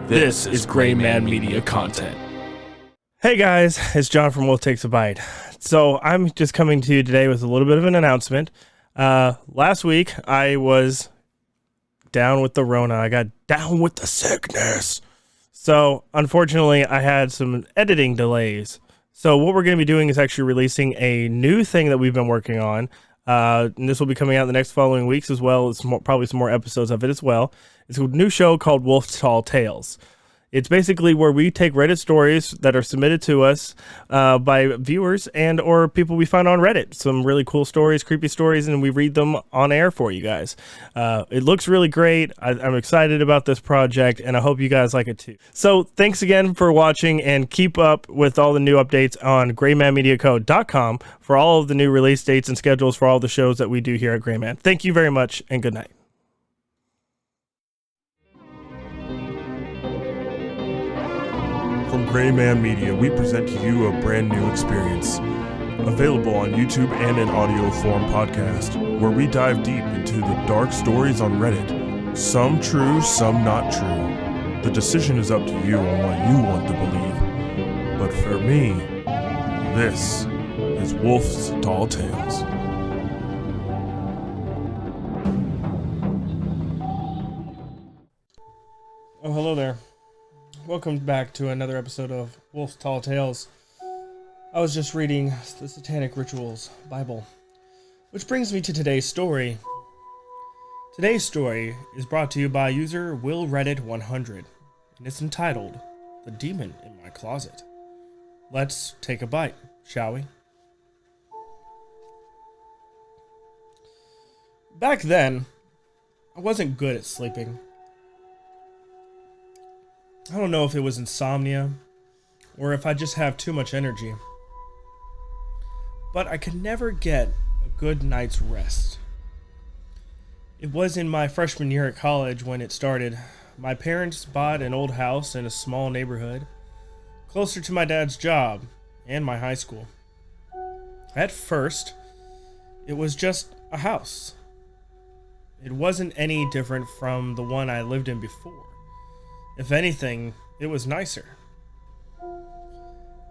This is Gray Man Media content. Hey guys, it's John from Wolf Takes a Bite. So I'm just coming to you today with a little bit of an announcement. Last week I was down with the Rona. I got down with the sickness. So unfortunately I had some editing delays. So what we're going to be doing is actually releasing a new thing that we've been working on. And this will be coming out in the next following weeks as well. It's probably some more episodes of it as well. It's a new show called Wolf's Tall Tales. It's basically where we take Reddit stories that are submitted to us by viewers and or people we find on Reddit. Some really cool stories, creepy stories, and we read them on air for you guys. It looks really great. I'm excited about this project, and I hope you guys like it too. So thanks again for watching, and keep up with all the new updates on GraymanMediaCo.com for all of the new release dates and schedules for all the shows that we do here at Grayman. Thank you very much, and good night. From Gray Man Media, we present to you a brand new experience. Available on YouTube and in audio form podcast, where we dive deep into the dark stories on Reddit. Some true, some not true. The decision is up to you on what you want to believe. But for me, this is Wolf's Tall Tales. Oh, hello there. Welcome back to another episode of Wolf's Tall Tales. I was just reading the Satanic Rituals Bible, which brings me to today's story. Today's story is brought to you by user WillReddit100, and it's entitled, The Demon in My Closet. Let's take a bite, shall we? Back then, I wasn't good at sleeping. I don't know if it was insomnia or if I just have too much energy, but I could never get a good night's rest. It was in my freshman year at college when it started. My parents bought an old house in a small neighborhood, closer to my dad's job and my high school. At first, it was just a house. It wasn't any different from the one I lived in before. If anything, it was nicer.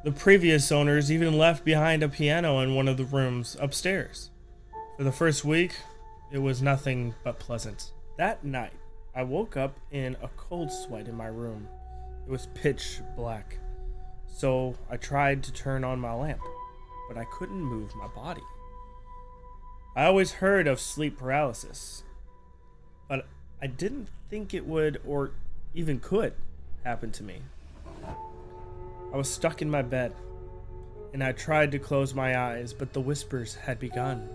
The previous owners even left behind a piano in one of the rooms upstairs. For the first week, it was nothing but pleasant. That night, I woke up in a cold sweat in my room. It was pitch black, so I tried to turn on my lamp, but I couldn't move my body. I always heard of sleep paralysis, but I didn't think it would or even could happen to me. I was stuck in my bed, and I tried to close my eyes, but the whispers had begun.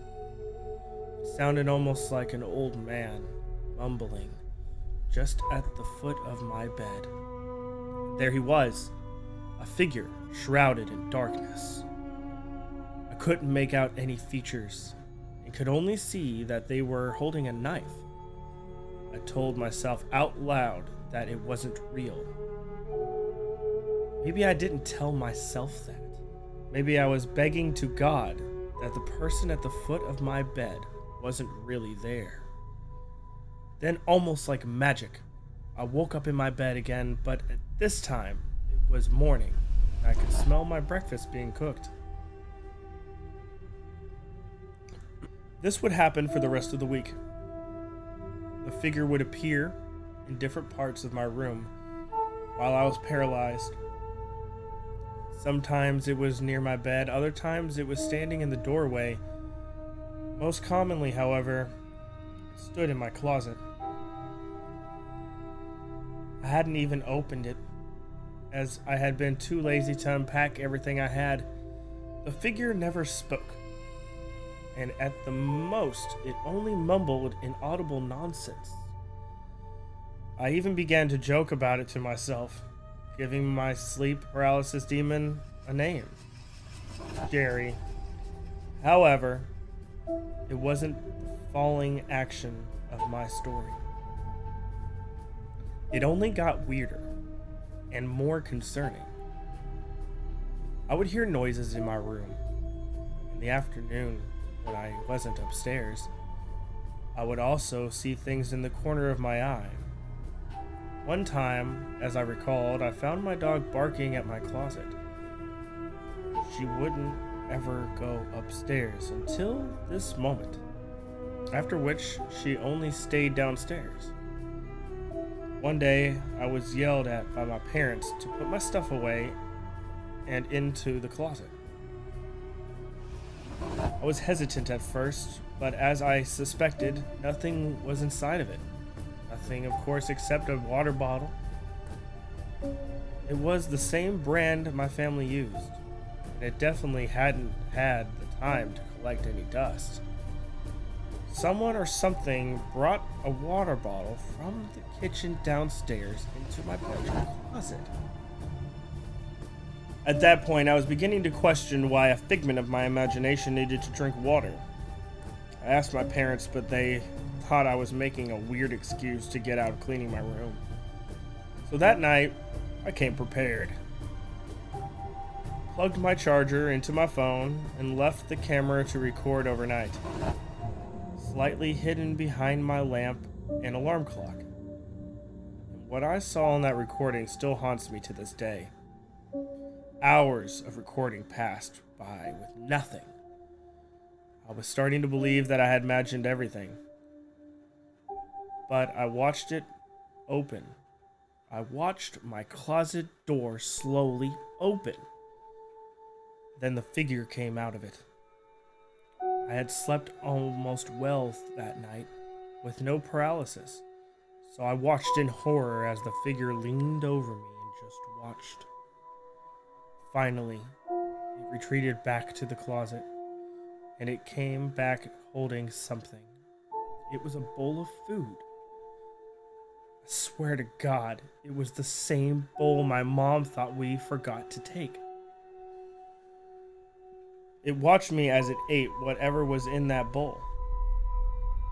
It sounded almost like an old man mumbling just at the foot of my bed. There he was, a figure shrouded in darkness. I couldn't make out any features and could only see that they were holding a knife. I told myself out loud that it wasn't real. Maybe I didn't tell myself that. Maybe I was begging to God that the person at the foot of my bed wasn't really there. Then, almost like magic, I woke up in my bed again, but at this time, it was morning, and I could smell my breakfast being cooked. This would happen for the rest of the week. The figure would appear in different parts of my room while I was paralyzed. Sometimes it was near my bed, other times it was standing in the doorway. Most commonly, however, it stood in my closet. I hadn't even opened it, as I had been too lazy to unpack everything I had. The figure never spoke, and at the most, it only mumbled inaudible nonsense. I even began to joke about it to myself, giving my sleep paralysis demon a name, Jerry. However, it wasn't the falling action of my story. It only got weirder and more concerning. I would hear noises in my room. In the afternoon, when I wasn't upstairs, I would also see things in the corner of my eye. One time, as I recalled, I found my dog barking at my closet. She wouldn't ever go upstairs until this moment, after which she only stayed downstairs. One day, I was yelled at by my parents to put my stuff away and into the closet. I was hesitant at first, but as I suspected, nothing was inside of it. Nothing, of course, except a water bottle. It was the same brand my family used, and it definitely hadn't had the time to collect any dust. Someone or something brought a water bottle from the kitchen downstairs into my bedroom closet. At that point, I was beginning to question why a figment of my imagination needed to drink water. I asked my parents, but they thought I was making a weird excuse to get out of cleaning my room. So that night, I came prepared. Plugged my charger into my phone and left the camera to record overnight. Slightly hidden behind my lamp and alarm clock. And what I saw in that recording still haunts me to this day. Hours of recording passed by with nothing. I was starting to believe that I had imagined everything. But I watched it open. I watched my closet door slowly open. Then the figure came out of it. I had slept almost well that night, with no paralysis, so I watched in horror as the figure leaned over me and just watched. Finally, it retreated back to the closet, and it came back holding something. It was a bowl of food. I swear to God, it was the same bowl my mom thought we forgot to take. It watched me as it ate whatever was in that bowl.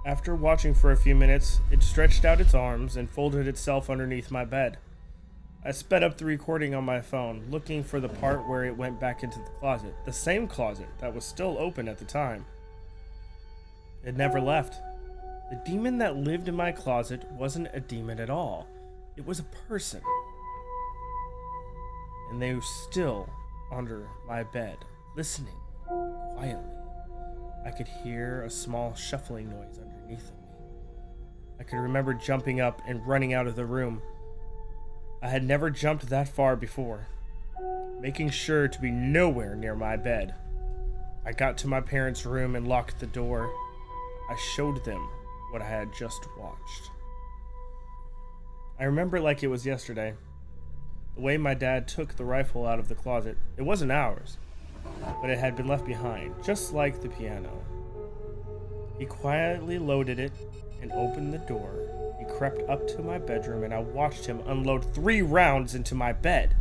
After watching for a few minutes, it stretched out its arms and folded itself underneath my bed. I sped up the recording on my phone, looking for the part where it went back into the closet, the same closet that was still open at the time. It never left. The demon that lived in my closet wasn't a demon at all. It was a person. And they were still under my bed, listening. Quietly, I could hear a small shuffling noise underneath of me. I could remember jumping up and running out of the room. I had never jumped that far before, making sure to be nowhere near my bed. I got to my parents' room and locked the door. I showed them what I had just watched. I remember it like it was yesterday. The way my dad took the rifle out of the closet. It wasn't ours, but it had been left behind, just like the piano. He quietly loaded it and opened the door. He crept up to my bedroom and I watched him unload 3 rounds into my bed.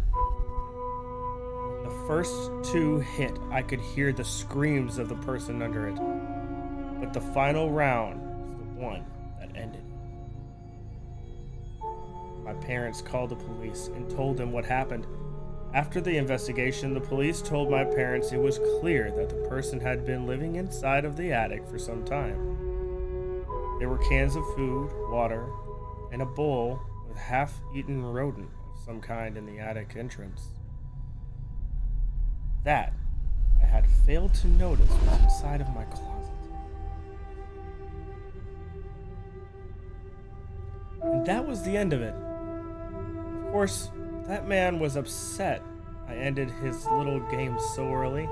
The first 2 hit, I could hear the screams of the person under it. But the final round was the one that ended. My parents called the police and told them what happened. After the investigation, the police told my parents it was clear that the person had been living inside of the attic for some time. There were cans of food, water, and a bowl with half-eaten rodent of some kind in the attic entrance. That I had failed to notice was inside of my closet. And that was the end of it. Of course, that man was upset I ended his little game so early,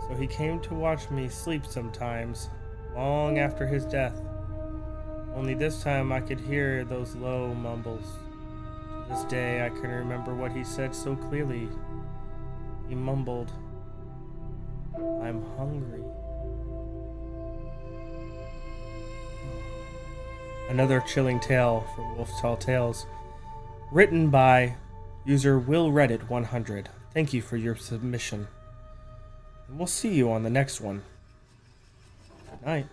so he came to watch me sleep sometimes, long after his death. Only this time I could hear those low mumbles. To this day I can remember what he said so clearly. He mumbled, "I'm hungry." Another chilling tale from Wolf's Tall Tales. Written by user WillReddit100. Thank you for your submission. And we'll see you on the next one. Good night.